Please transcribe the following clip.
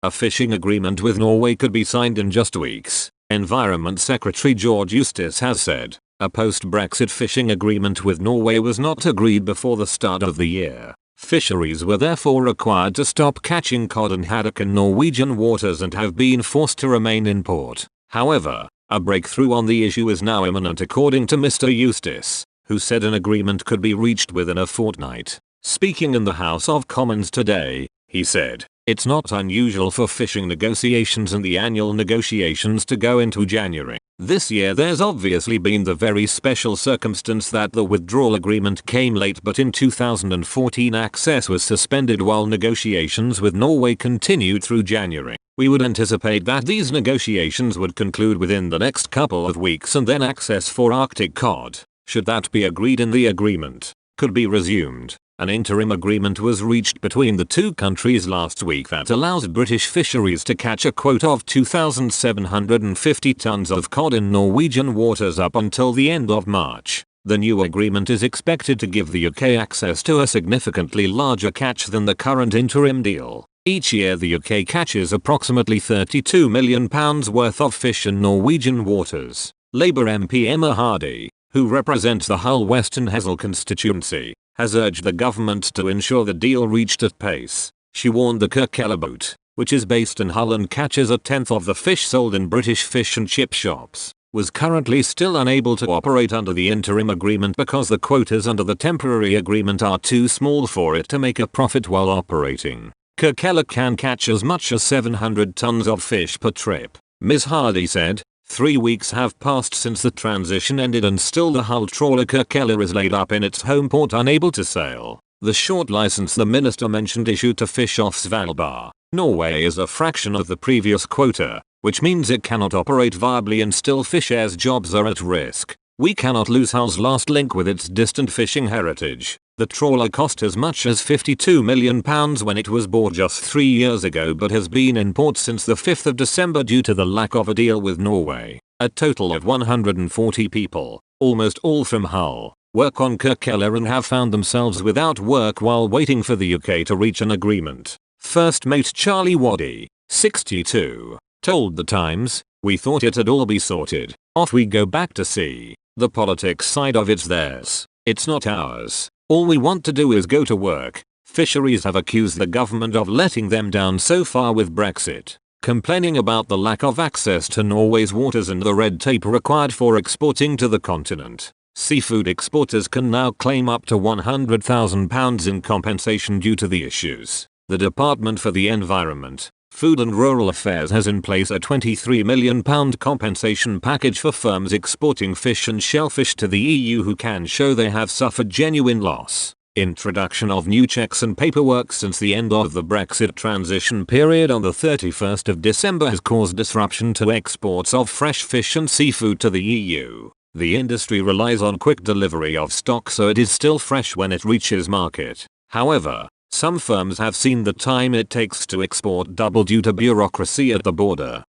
A fishing agreement with Norway could be signed in just weeks, Environment Secretary George Eustice has said. A post-Brexit fishing agreement with Norway was not agreed before the start of the year. Fisheries were therefore required to stop catching cod and haddock in Norwegian waters and have been forced to remain in port. However, a breakthrough on the issue is now imminent according to Mr. Eustice, who said an agreement could be reached within a fortnight. Speaking in the House of Commons today, he said, "It's not unusual for fishing negotiations and the annual negotiations to go into January. This year there's obviously been the very special circumstance that the withdrawal agreement came late, but in 2014 access was suspended while negotiations with Norway continued through January. We would anticipate that these negotiations would conclude within the next couple of weeks and then access for Arctic cod, should that be agreed in the agreement, could be resumed." An interim agreement was reached between the two countries last week that allows British fisheries to catch a quota of 2,750 tons of cod in Norwegian waters up until the end of March. The new agreement is expected to give the UK access to a significantly larger catch than the current interim deal. Each year the UK catches approximately £32 million worth of fish in Norwegian waters. Labour MP Emma Hardy, who represents the Hull West and Hessle constituency, has urged the government to ensure the deal reached at pace. She warned the Kirkella boat, which is based in Hull and catches a tenth of the fish sold in British fish and chip shops, was currently still unable to operate under the interim agreement because the quotas under the temporary agreement are too small for it to make a profit while operating. Kirkella can catch as much as 700 tons of fish per trip. Ms. Hardy said, 3 weeks have passed since the transition ended and still the Hull trawler Kirkella is laid up in its home port unable to sail. The short license the minister mentioned issued to fish off Svalbard, Norway, is a fraction of the previous quota, which means it cannot operate viably and still fish airs jobs are at risk. We cannot lose Hull's last link with its distant fishing heritage. The trawler cost as much as £52 million when it was bought just 3 years ago but has been in port since the 5th of December due to the lack of a deal with Norway. A total of 140 people, almost all from Hull, work on Kirkella and have found themselves without work while waiting for the UK to reach an agreement. First mate Charlie Waddy, 62, told The Times, "We thought it'd all be sorted. Off we go back to sea. The politics side of it's theirs. It's not ours. All we want to do is go to work." Fisheries have accused the government of letting them down so far with Brexit, complaining about the lack of access to Norway's waters and the red tape required for exporting to the continent. Seafood exporters can now claim up to £100,000 in compensation due to the issues. The Department for the Environment, Food and Rural Affairs has in place a £23 million compensation package for firms exporting fish and shellfish to the EU who can show they have suffered genuine loss. Introduction of new checks and paperwork since the end of the Brexit transition period on the 31st of December has caused disruption to exports of fresh fish and seafood to the EU. The industry relies on quick delivery of stock so it is still fresh when it reaches market. However, some firms have seen the time it takes to export double due to bureaucracy at the border.